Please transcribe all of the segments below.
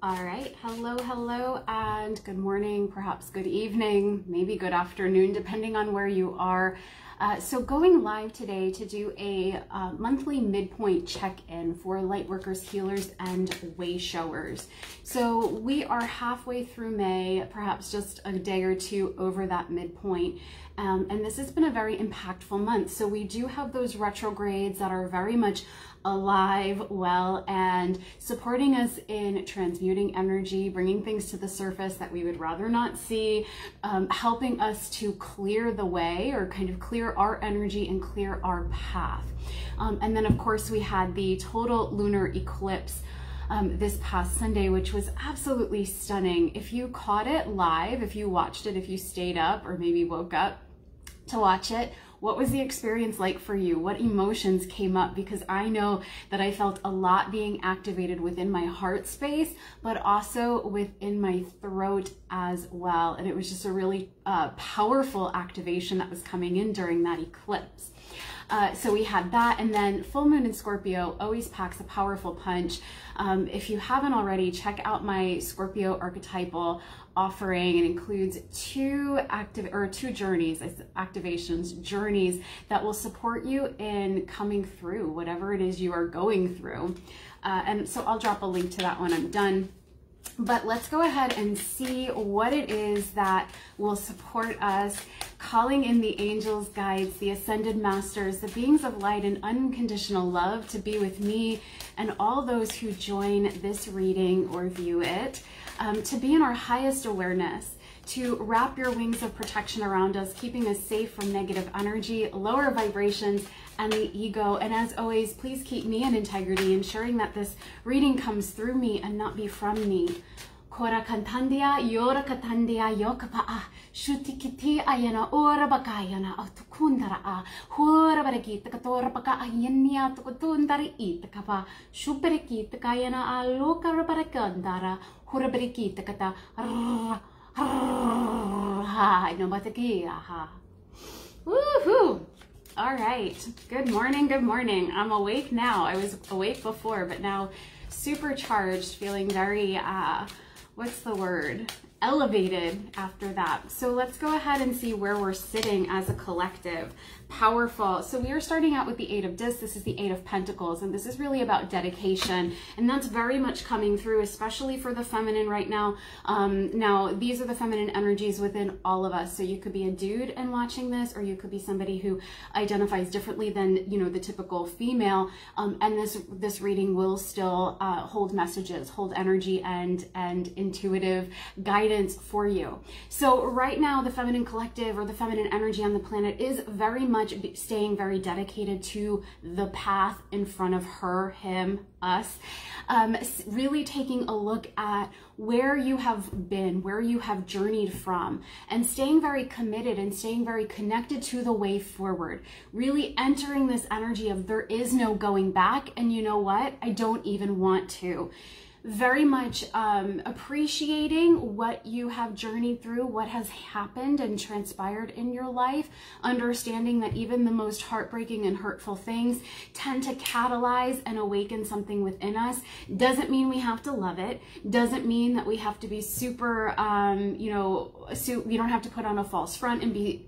All right, hello, and good morning, perhaps good evening, maybe good afternoon, depending on where you are. So going live today to do a monthly midpoint check-in for Lightworkers, healers, and way showers. So we are halfway through May, perhaps just a day or two over that midpoint. And this has been a very impactful month. So we do have those retrogrades that are very much alive, well, and supporting us in transmuting energy, bringing things to the surface that we would rather not see, helping us to clear the way or kind of clear our energy and clear our path. And then of course we had the total lunar eclipse this past Sunday, which was absolutely stunning. If you caught it live, if you watched it, if you stayed up or maybe woke up to watch it, what was the experience like for you? What emotions came up? Because I know that I felt a lot being activated within my heart space, but also within my throat as well. And it was just a really powerful activation that was coming in during that eclipse. So we had that, and then full moon in Scorpio always packs a powerful punch. If you haven't already, check out my Scorpio archetypal offering. It includes two journeys that will support you in coming through whatever it is you are going through. And so I'll drop a link to that when I'm done. But let's go ahead and see what it is that will support us, calling in the angels, guides, the ascended masters, the beings of light and unconditional love to be with me and all those who join this reading or view it, to be in our highest awareness, to wrap your wings of protection around us, keeping us safe from negative energy, lower vibrations, and the ego. And as always, please keep me in integrity, ensuring that this reading comes through me and not be from me. 𝐾𝐸𝐬𝐬𝐬𝐿 𝐾𝐸𝐸𝐬𝐬𝐬𝐿 𝐾𝐸𝐸𝐬𝐬𝐬𝐬𝐿 Woohoo! All right, good morning, good morning. I'm awake now. I was awake before, but now supercharged, feeling very, what's the word? Elevated after that. So let's go ahead and see where we're sitting as a collective. Powerful. So we are starting out with the 8 of Discs. This is the 8 of Pentacles, and this is really about dedication, and that's very much coming through, especially for the feminine right now. Now these are the feminine energies within all of us. So you could be a dude and watching this, or you could be somebody who identifies differently than, you know, the typical female. And this reading will still hold messages, hold energy and intuitive guidance for you. So right now the feminine collective or the feminine energy on the planet is very much staying very dedicated to the path in front of her, him, us, really taking a look at where you have been, where you have journeyed from, and staying very committed and staying very connected to the way forward, really entering this energy of there is no going back, and you know what, I don't even want to. Very much appreciating what you have journeyed through, what has happened and transpired in your life, understanding that even the most heartbreaking and hurtful things tend to catalyze and awaken something within us. Doesn't mean we have to love it. Doesn't mean that we have to be super, you know, we don't have to put on a false front and be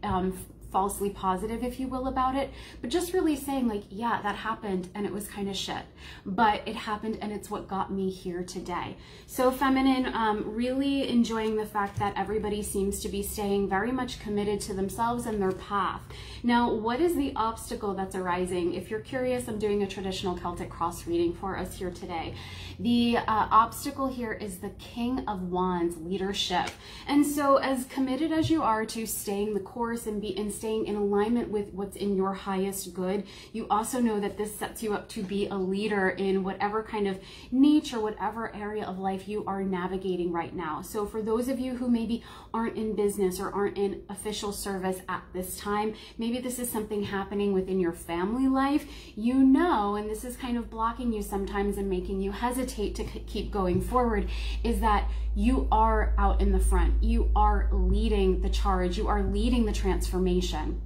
falsely positive, if you will, about it, but just really saying like, yeah, that happened and it was kind of shit, but it happened and it's what got me here today. So feminine, really enjoying the fact that everybody seems to be staying very much committed to themselves and their path. Now, what is the obstacle that's arising? If you're curious, I'm doing a traditional Celtic cross reading for us here today. The obstacle here is the King of Wands, leadership. And so as committed as you are to staying the course and staying in alignment with what's in your highest good, you also know that this sets you up to be a leader in whatever kind of niche or whatever area of life you are navigating right now. So for those of you who maybe aren't in business or aren't in official service at this time, maybe this is something happening within your family life, you know, and this is kind of blocking you sometimes and making you hesitate to keep going forward, is that you are out in the front. You are leading the charge. You are leading the transformation.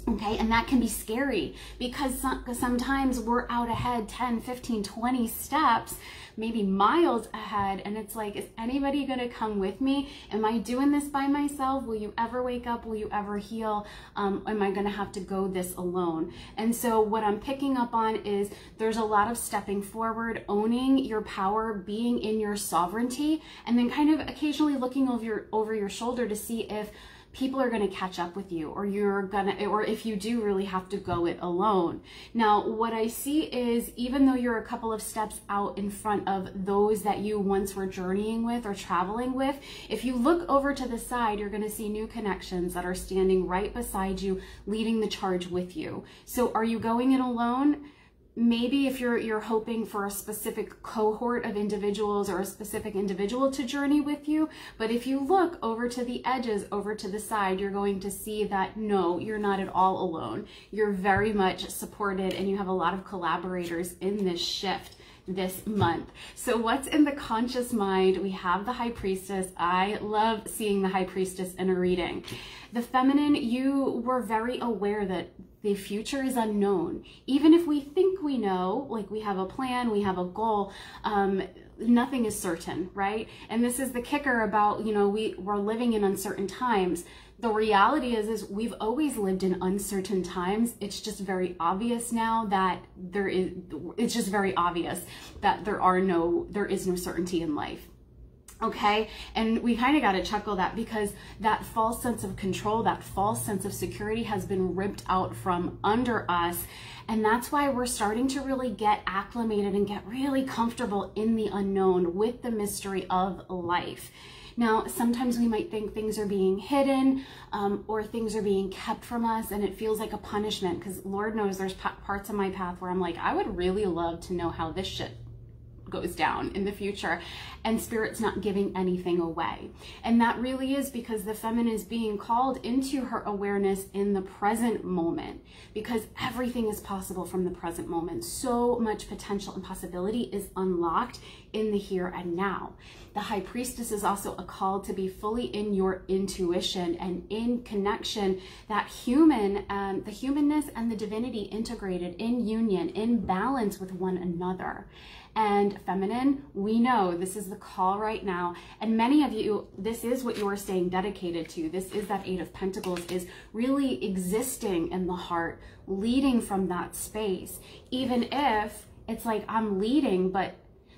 Okay, and that can be scary because sometimes we're out ahead 10, 15, 20 steps, maybe miles ahead, and it's like, is anybody going to come with me? Am I doing this by myself? Will you ever wake up? Will you ever heal? Am I going to have to go this alone? And so what I'm picking up on is there's a lot of stepping forward, owning your power, being in your sovereignty, and then kind of occasionally looking over your shoulder to see if people are going to catch up with you, or or if you do really have to go it alone. Now, what I see is, even though you're a couple of steps out in front of those that you once were journeying with or traveling with, if you look over to the side, you're going to see new connections that are standing right beside you, leading the charge with you. So are you going it alone? Maybe if you're hoping for a specific cohort of individuals or a specific individual to journey with you, but if you look over to the edges, over to the side, you're going to see that no, you're not at all alone. You're very much supported, and you have a lot of collaborators in this shift this month. So what's in the conscious mind? We have the High Priestess. I love seeing the High Priestess in a reading. The feminine, you were very aware that the future is unknown. Even if we think we know, like we have a plan, we have a goal, nothing is certain, right? And this is the kicker about, we're living in uncertain times. The reality is we've always lived in uncertain times. It's just very obvious now that there is no certainty in life. Okay, and we kind of got to chuckle that, because that false sense of control, that false sense of security has been ripped out from under us. And that's why we're starting to really get acclimated and get really comfortable in the unknown with the mystery of life. Now, sometimes we might think things are being hidden or things are being kept from us, and it feels like a punishment, because Lord knows there's parts of my path where I'm like, I would really love to know how this shit goes down in the future, and Spirit's not giving anything away. And that really is because the feminine is being called into her awareness in the present moment, because everything is possible from the present moment. So much potential and possibility is unlocked in the here and now. The High Priestess is also a call to be fully in your intuition and in connection, that the humanness and the divinity integrated in union, in balance with one another. And feminine, we know this is the call right now. And many of you, this is what you are staying dedicated to. This is that Eight of Pentacles, is really existing in the heart, leading from that space. Even if it's like, I'm leading, but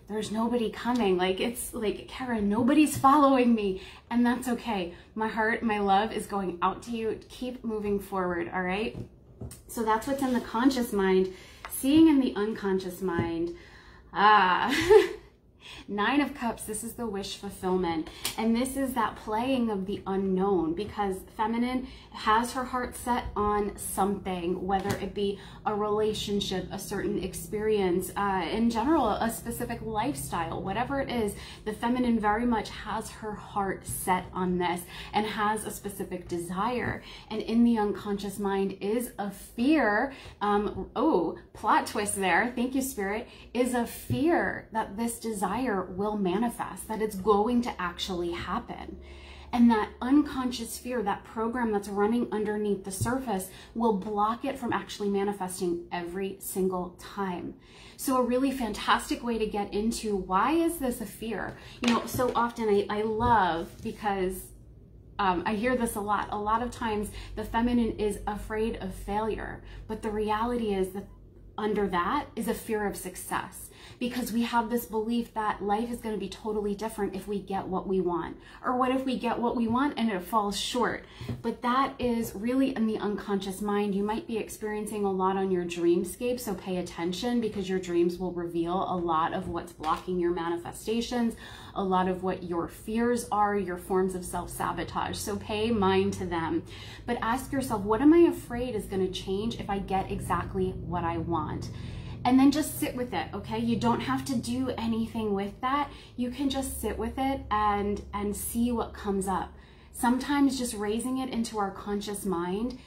there's nobody coming. Like, it's like, Karen, nobody's following me. And that's okay. My heart, my love is going out to you. Keep moving forward, all right? So that's what's in the conscious mind. Seeing in the unconscious mind, Nine of Cups, this is the wish fulfillment. And this is that playing of the unknown, because feminine has her heart set on something, whether it be a relationship, a certain experience, in general, a specific lifestyle, whatever it is, the feminine very much has her heart set on this and has a specific desire. And in the unconscious mind is a fear, plot twist there, thank you, Spirit, is a fear that this desire will manifest, that it's going to actually happen. And that unconscious fear, that program that's running underneath the surface, will block it from actually manifesting every single time. So a really fantastic way to get into, why is this a fear? So often I love, because I hear this a lot. A lot of times the feminine is afraid of failure, but the reality is that under that is a fear of success, because we have this belief that life is going to be totally different if we get what we want. Or what if we get what we want and it falls short? But that is really in the unconscious mind. You might be experiencing a lot on your dreamscape, so pay attention, because your dreams will reveal a lot of what's blocking your manifestations, a lot of what your fears are, your forms of self-sabotage. So pay mind to them. But ask yourself, what am I afraid is going to change if I get exactly what I want? And then just sit with it, okay? You don't have to do anything with that. You can just sit with it and see what comes up. Sometimes just raising it into our conscious mind,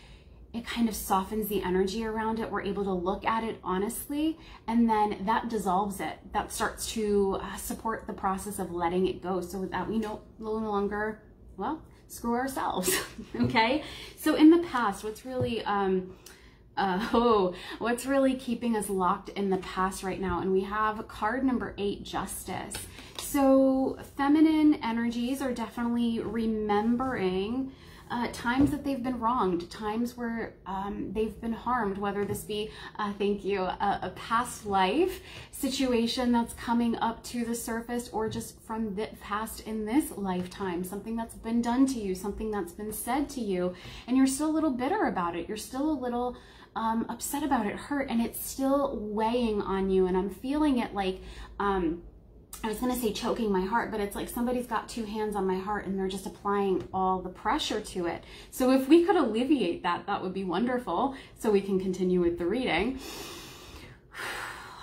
it kind of softens the energy around it. We're able to look at it honestly, and then that dissolves it. That starts to support the process of letting it go, so that we no longer, screw ourselves. Okay, so in the past, what's really what's really keeping us locked in the past right now? And we have card number 8, Justice. So feminine energies are definitely remembering times that they've been wronged, times where they've been harmed, whether this be, thank you, a past life situation that's coming up to the surface, or just from the past in this lifetime, something that's been done to you, something that's been said to you, and you're still a little bitter about it. You're still a little upset about it, hurt, and it's still weighing on you. And I'm feeling it like, I was going to say choking my heart, but it's like somebody's got 2 hands on my heart and they're just applying all the pressure to it. So if we could alleviate that, that would be wonderful. So we can continue with the reading.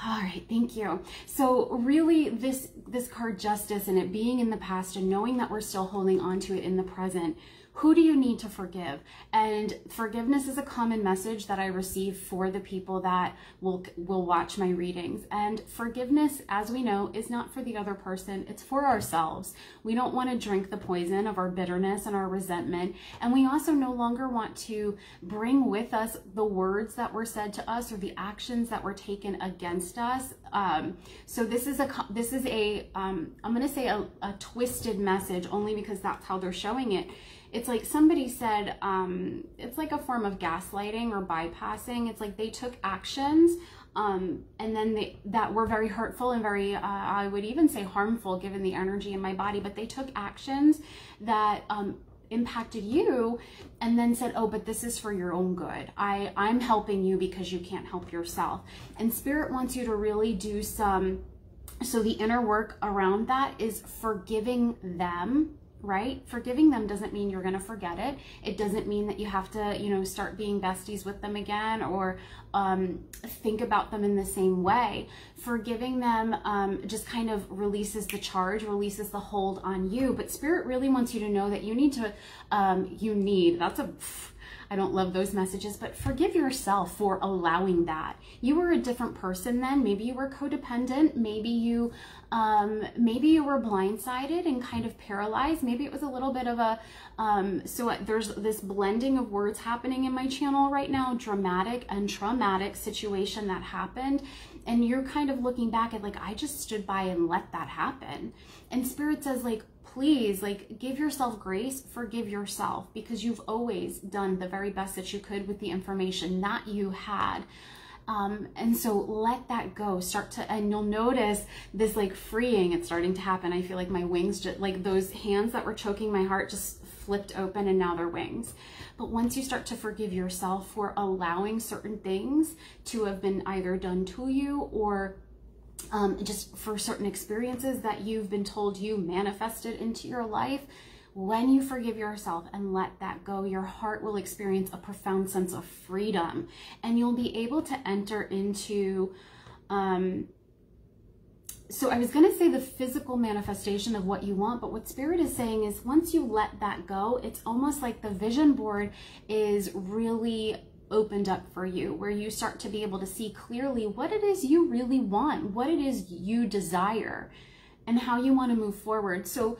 All right, thank you. So really this card, Justice, and it being in the past and knowing that we're still holding on to it in the present, who do you need to forgive? And forgiveness is a common message that I receive for the people that will watch my readings. And forgiveness, as we know, is not for the other person. It's for ourselves. We don't want to drink the poison of our bitterness and our resentment. And we also no longer want to bring with us the words that were said to us or the actions that were taken against us. So this is a I'm going to say a twisted message, only because that's how they're showing it. It's like somebody said, it's like a form of gaslighting or bypassing. It's like they took actions and then that were very hurtful and very, I would even say harmful given the energy in my body, but they took actions that impacted you and then said, oh, but this is for your own good. I'm helping you because you can't help yourself. And Spirit wants you to really do some, so the inner work around that is forgiving them. Right? Forgiving them doesn't mean you're going to forget it. It doesn't mean that you have to, you know, start being besties with them again or think about them in the same way. Forgiving them just kind of releases the charge, releases the hold on you. But Spirit really wants you to know that you need to, I don't love those messages, but forgive yourself for allowing that. You were a different person then. Maybe you were codependent. Maybe you were blindsided and kind of paralyzed. Maybe it was a little bit of a, so there's this blending of words happening in my channel right now, dramatic and traumatic situation that happened. And you're kind of looking back at like, I just stood by and let that happen. And Spirit says like, please, like, give yourself grace, forgive yourself, because you've always done the very best that you could with the information that you had. And so let that go, and you'll notice this like freeing, it's starting to happen. I feel like my wings, just like those hands that were choking my heart just flipped open and now they're wings. But once you start to forgive yourself for allowing certain things to have been either done to you or just for certain experiences that you've been told you manifested into your life, when you forgive yourself and let that go, your heart will experience a profound sense of freedom, and you'll be able to enter into, so I was going to say the physical manifestation of what you want, but what Spirit is saying is once you let that go, it's almost like the vision board is really opened up for you, where you start to be able to see clearly what it is you really want, what it is you desire, and how you want to move forward. So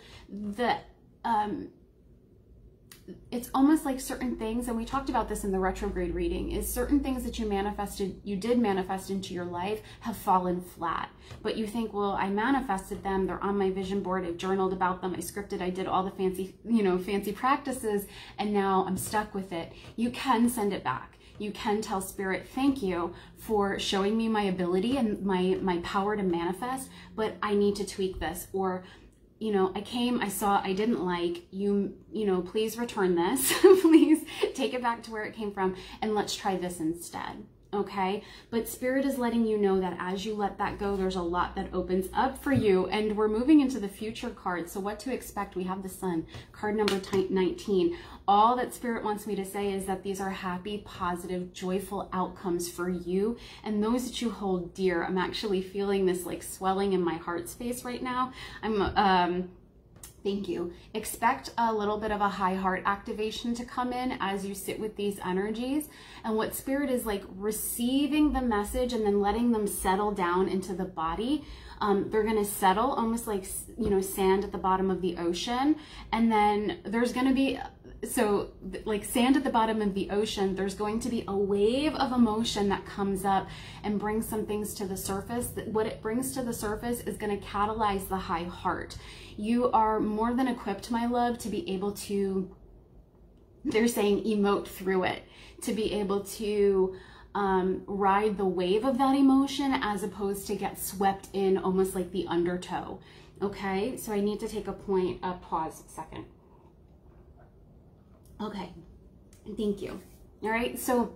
it's almost like certain things, and we talked about this in the retrograde reading, is certain things that you did manifest into your life have fallen flat. But you think, well, I manifested them, they're on my vision board, I've journaled about them, I scripted, I did all the fancy practices, and now I'm stuck with it. You can send it back. You can tell Spirit, thank you for showing me my ability and my power to manifest, but I need to tweak this. Or, you know, I saw, I didn't like, please return this. Please take it back to where it came from and let's try this instead. Okay, but Spirit is letting you know that as you let that go, there's a lot that opens up for you, and we're moving into the future card. So what to expect? We have the Sun, card number 19. All that Spirit wants me to say is that these are happy, positive, joyful outcomes for you and those that you hold dear. I'm actually feeling this like swelling in my heart space right now. Thank you. Expect a little bit of a high heart activation to come in as you sit with these energies. And what Spirit is like receiving the message and then letting them settle down into the body. They're going to settle almost like, you know, sand at the bottom of the ocean. And then there's going to be, so like sand at the bottom of the ocean, there's going to be a wave of emotion that comes up and brings some things to the surface. What it brings to the surface is going to catalyze the high heart. You are more than equipped, my love, to be able to, they're saying, emote through it, to be able to ride the wave of that emotion as opposed to get swept in almost like the undertow. Okay, so I need to take a pause a second. Okay, thank you. All right, so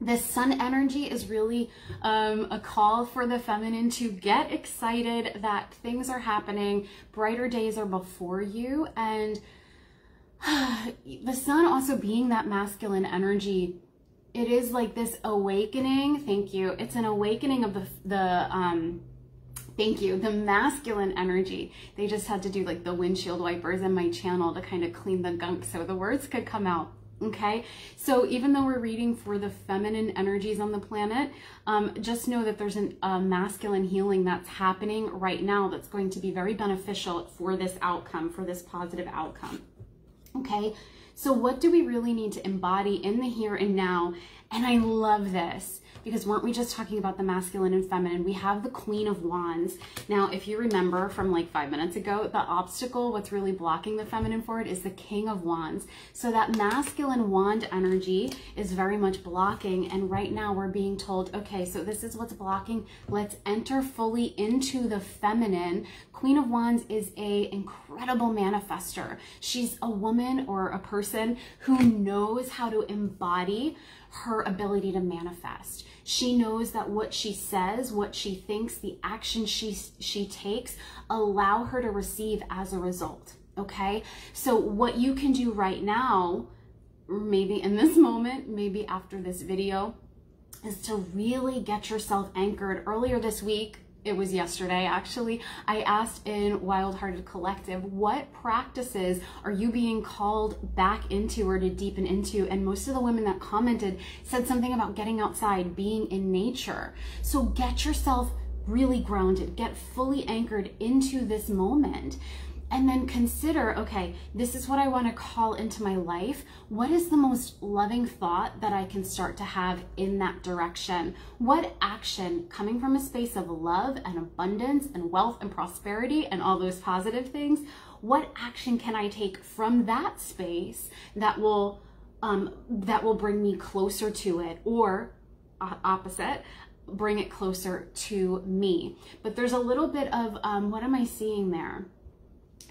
this sun energy is really a call for the feminine to get excited that things are happening, brighter days are before you, and the sun also being that masculine energy, it is like this awakening. Thank you. It's an awakening of thank you, the masculine energy. They just had to do like the windshield wipers in my channel to kind of clean the gunk so the words could come out. Okay, so even though we're reading for the feminine energies on the planet, just know that there's a masculine healing that's happening right now that's going to be very beneficial for this outcome, for this positive outcome. Okay, so what do we really need to embody in the here and now? And I love this, because weren't we just talking about the masculine and feminine? We have the Queen of Wands. Now, if you remember from like 5 minutes ago, the obstacle, what's really blocking the feminine for it, is the King of Wands. So that masculine wand energy is very much blocking. And right now we're being told, okay, so this is what's blocking. Let's enter fully into the feminine. Queen of Wands is an incredible manifester. She's a woman or a person who knows how to embody her ability to manifest. She knows that what she says, what she thinks, the action she takes, allow her to receive as a result. Okay, so what you can do right now, maybe in this moment, maybe after this video, is to really get yourself anchored. Earlier this week, it was yesterday actually, I asked in Wild-Hearted Collective, what practices are you being called back into or to deepen into? And most of the women that commented said something about getting outside, being in nature. So get yourself really grounded, get fully anchored into this moment. And then consider, okay, this is what I want to call into my life. What is the most loving thought that I can start to have in that direction? What action, coming from a space of love and abundance and wealth and prosperity and all those positive things, what action can I take from that space that will bring me closer to it, or opposite, bring it closer to me? But there's a little bit of, what am I seeing there?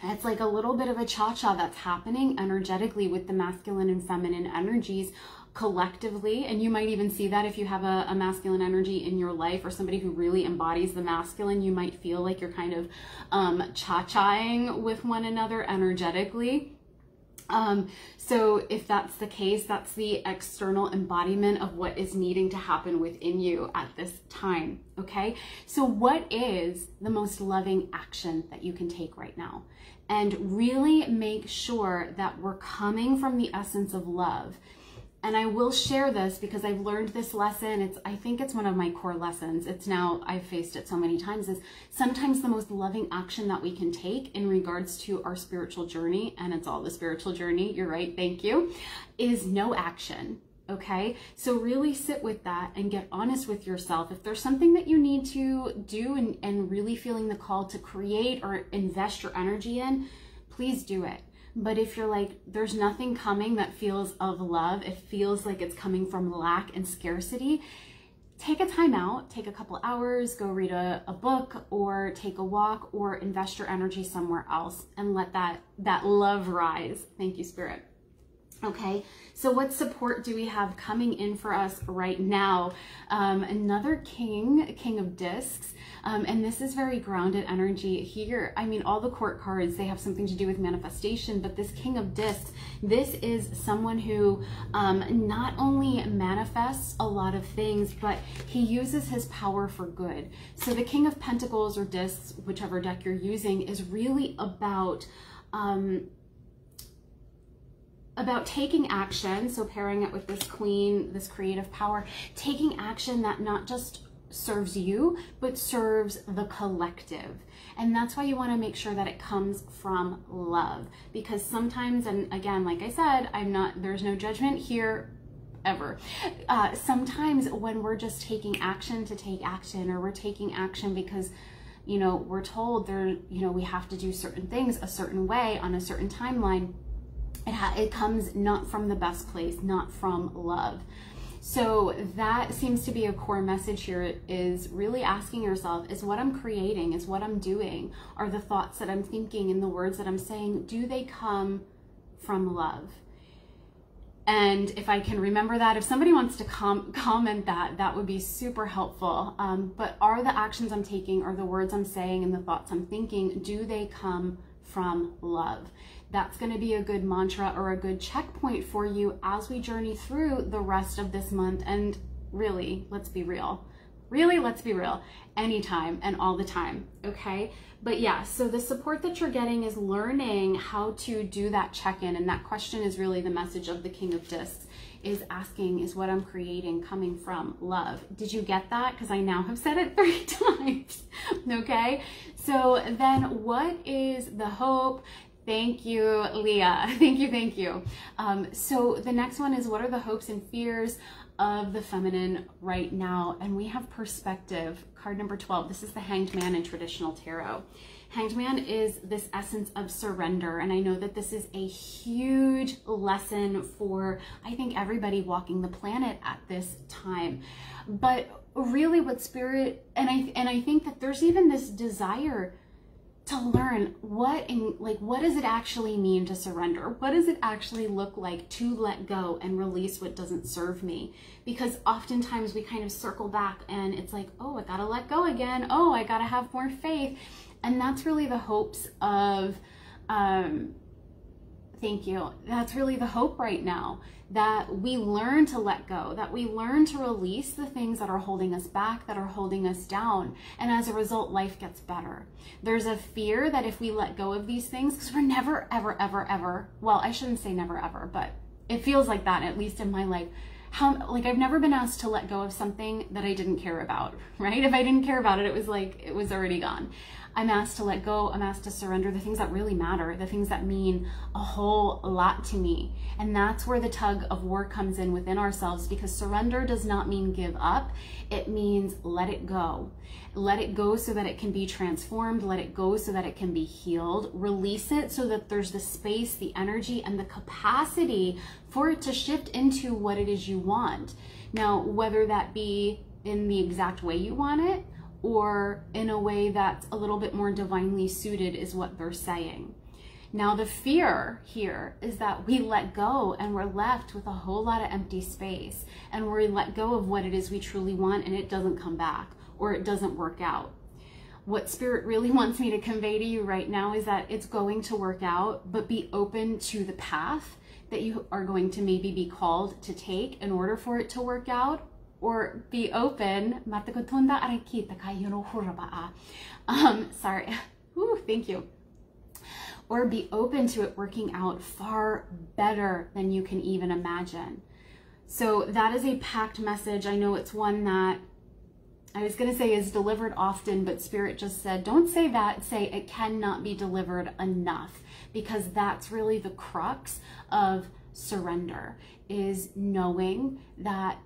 It's like a little bit of a cha-cha that's happening energetically with the masculine and feminine energies collectively. And you might even see that if you have a masculine energy in your life, or somebody who really embodies the masculine, you might feel like you're kind of cha-chaing with one another energetically. So if that's the case, that's the external embodiment of what is needing to happen within you at this time. Okay, so what is the most loving action that you can take right now? And really make sure that we're coming from the essence of love. And I will share this because I've learned this lesson. I think it's one of my core lessons. It's now, I've faced it so many times, is sometimes the most loving action that we can take in regards to our spiritual journey, and it's all the spiritual journey, you're right, thank you, is no action. Okay, so really sit with that and get honest with yourself. If there's something that you need to do and really feeling the call to create or invest your energy in, please do it. But if you're like, there's nothing coming that feels of love, it feels like it's coming from lack and scarcity, take a time out, take a couple hours, go read a book, or take a walk, or invest your energy somewhere else and let that love rise. Thank you, Spirit. Okay, so what support do we have coming in for us right now? Another king of discs, and this is very grounded energy here. I mean, all the court cards, they have something to do with manifestation, but this king of discs, this is someone who not only manifests a lot of things, but he uses his power for good. So the King of Pentacles or discs, whichever deck you're using, is really about about taking action. So pairing it with this queen, this creative power, taking action that not just serves you, but serves the collective. And that's why you want to make sure that it comes from love, because sometimes, and again, like I said, there's no judgment here ever. Sometimes when we're just taking action to take action, or we're taking action because, you know, we're told we have to do certain things a certain way on a certain timeline, it comes not from the best place, not from love. So that seems to be a core message here, is really asking yourself, is what I'm creating, is what I'm doing, are the thoughts that I'm thinking and the words that I'm saying, do they come from love? And if I can remember that, if somebody wants to comment that would be super helpful. But are the actions I'm taking, or the words I'm saying and the thoughts I'm thinking, do they come from love? That's going to be a good mantra or a good checkpoint for you as we journey through the rest of this month. And really, let's be real. Really, let's be real. Anytime and all the time, okay? But yeah, so the support that you're getting is learning how to do that check-in. And that question is really the message of the King of Discs, is asking, is what I'm creating coming from love? Did you get that? Because I now have said it 3 times, okay? So then what is the hope? Thank you, Leah. Thank you. So the next one is, what are the hopes and fears of the feminine right now? And we have perspective, card number 12. This is the Hanged Man in traditional tarot. Hanged Man is this essence of surrender. And I know that this is a huge lesson for, I think, everybody walking the planet at this time. But really what spirit, and I think that there's even this desire to learn what does it actually mean to surrender? What does it actually look like to let go and release what doesn't serve me? Because oftentimes we kind of circle back and it's like, oh, I gotta let go again. Oh, I gotta have more faith. And that's really the hopes of, thank you. That's really the hope right now, that we learn to let go, that we learn to release the things that are holding us back, that are holding us down. And as a result, life gets better. There's a fear that if we let go of these things, because we're never, ever, well, I shouldn't say never, ever, but it feels like that, at least in my life. I've never been asked to let go of something that I didn't care about, right? If I didn't care about it, it was like, it was already gone. I'm asked to let go, I'm asked to surrender the things that really matter, the things that mean a whole lot to me. And that's where the tug of war comes in within ourselves, because surrender does not mean give up. It means let it go. Let it go so that it can be transformed. Let it go so that it can be healed. Release it so that there's the space, the energy, and the capacity for it to shift into what it is you want. Now, whether that be in the exact way you want it, or in a way that's a little bit more divinely suited, is what they're saying. Now, the fear here is that we let go and we're left with a whole lot of empty space, and we let go of what it is we truly want and it doesn't come back, or it doesn't work out. What Spirit really wants me to convey to you right now is that it's going to work out, but be open to the path that you are going to maybe be called to take in order for it to work out. Or be open, sorry, ooh, thank you. Or be open to it working out far better than you can even imagine. So that is a packed message. I know it's one that I was going to say is delivered often, but Spirit just said, don't say that, say it cannot be delivered enough, because that's really the crux of surrender, is knowing that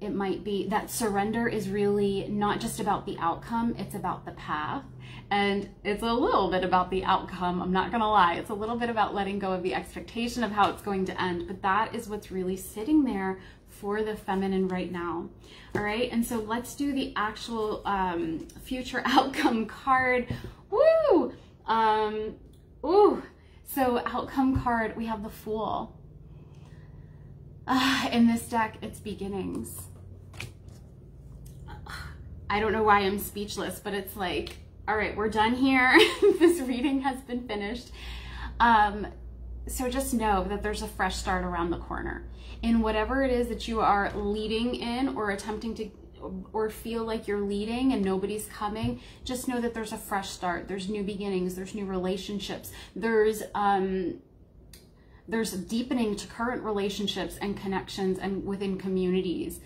it might be that surrender is really not just about the outcome, it's about the path. And it's a little bit about the outcome, I'm not gonna lie. It's a little bit about letting go of the expectation of how it's going to end, but that is what's really sitting there for the feminine right now. All right, and so let's do the actual future outcome card. Woo! Ooh, so outcome card, we have the Fool. In this deck, it's beginnings. I don't know why I'm speechless, but it's like, all right, we're done here. This reading has been finished. So just know that there's a fresh start around the corner. In whatever it is that you are leading in or attempting to or feel like you're leading and nobody's coming, just know that there's a fresh start. There's new beginnings. There's new relationships. There's deepening to current relationships and connections and within communities.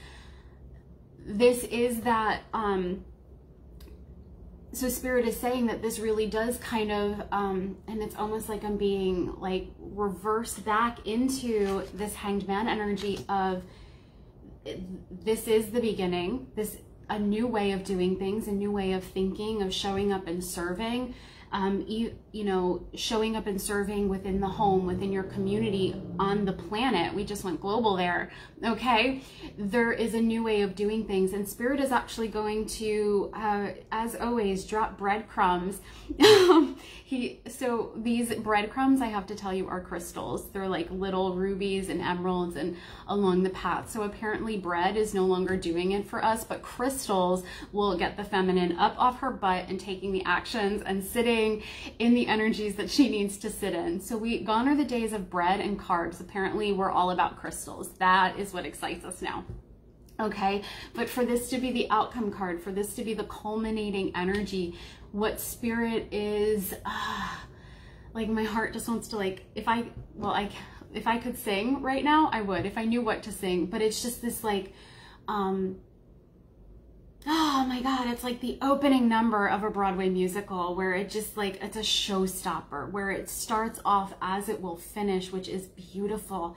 This is that, so Spirit is saying that this really does kind of, and it's almost like I'm being like reversed back into this Hanged Man energy of, this is the beginning, a new way of doing things, a new way of thinking, of showing up and serving. You know, showing up and serving within the home, within your community, on the planet. We just went global there, okay? There is a new way of doing things, and Spirit is actually going to, as always, drop breadcrumbs. So these breadcrumbs, I have to tell you, are crystals. They're like little rubies and emeralds and along the path. So apparently bread is no longer doing it for us, but crystals will get the feminine up off her butt and taking the actions and sitting in the energies that she needs to sit in. So gone are the days of bread and carbs. Apparently we're all about crystals. That is what excites us now. Okay, but for this to be the outcome card, for this to be the culminating energy, what Spirit is, like my heart just wants to, like, if I could sing right now, I would, if I knew what to sing, but it's just this like, oh my God, it's like the opening number of a Broadway musical where it just like, it's a showstopper, where it starts off as it will finish, which is beautiful.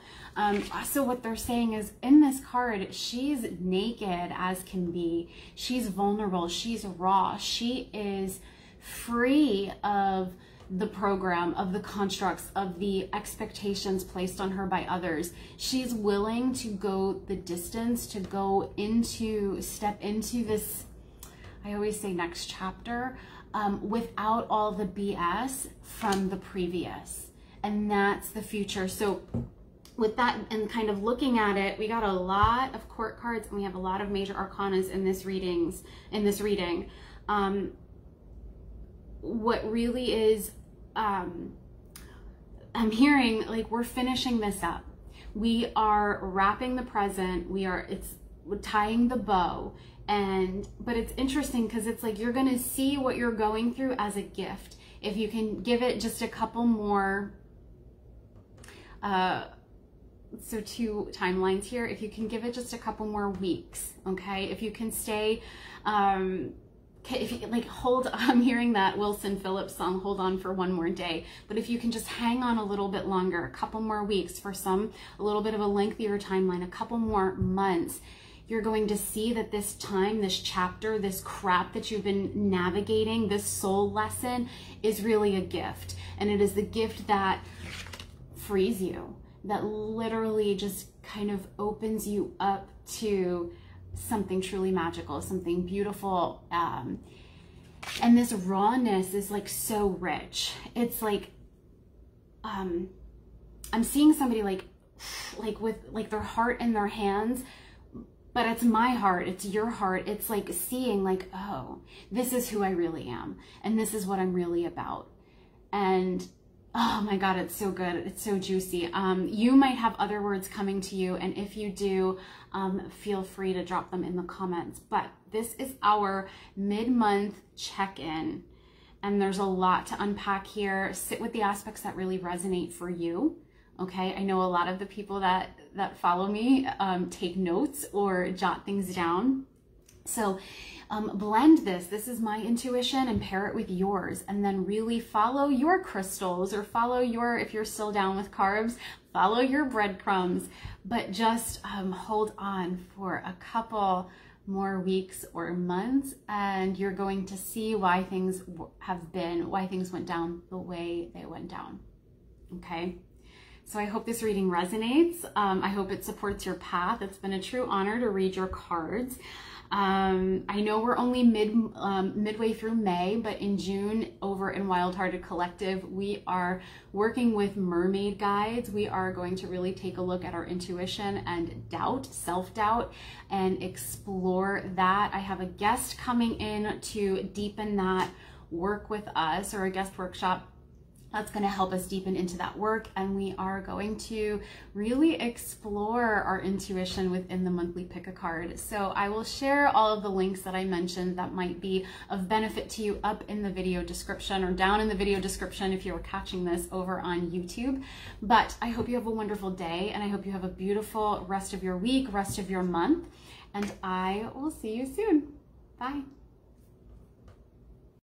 So what they're saying is, in this card, she's naked as can be. She's vulnerable. She's raw. She is free of the program, of the constructs, of the expectations placed on her by others. She's willing to go the distance, to go into, step into this, I always say next chapter, without all the BS from the previous. And that's the future. So with that and kind of looking at it, we got a lot of court cards and we have a lot of major arcanas in this reading. What really is, I'm hearing like we're finishing this up. We are wrapping the present. we're tying the bow. But it's interesting because it's like you're going to see what you're going through as a gift. If you can give it just a couple more, so 2 timelines here. If you can give it just a couple more weeks, okay? If you can stay, if you like hold, I'm hearing that Wilson Phillips song, Hold On for One More Day. But if you can just hang on a little bit longer, a couple more weeks, for some, a little bit of a lengthier timeline, a couple more months, you're going to see that this time, this chapter, this crap that you've been navigating, this soul lesson is really a gift. And it is the gift that frees you, that literally just kind of opens you up to something truly magical, something beautiful. And this rawness is like so rich. It's like, I'm seeing somebody like with like their heart in their hands, but it's my heart, it's your heart. It's like seeing like, oh, this is who I really am. And this is what I'm really about. And oh my God, it's so good. It's so juicy. You might have other words coming to you. And if you do, feel free to drop them in the comments. But this is our mid-month check-in. And there's a lot to unpack here. Sit with the aspects that really resonate for you. Okay, I know a lot of the people that follow me take notes or jot things down. So blend this. This is my intuition, and pair it with yours, and then really follow your crystals, or follow your, if you're still down with carbs, follow your breadcrumbs, but just hold on for a couple more weeks or months, and you're going to see why things why things went down the way they went down. Okay. So I hope this reading resonates. I hope it supports your path. It's been a true honor to read your cards. I know we're only midway through May, but in June over in Wild Hearted Collective, we are working with mermaid guides. We are going to really take a look at our intuition and doubt, self-doubt, and explore that. I have a guest coming in to deepen that work with us, or a guest workshop That's going to help us deepen into that work, and we are going to really explore our intuition within the monthly pick a card. So I will share all of the links that I mentioned that might be of benefit to you up in the video description, or down in the video description if you're catching this over on YouTube. But I hope you have a wonderful day, and I hope you have a beautiful rest of your week, rest of your month, and I will see you soon. Bye.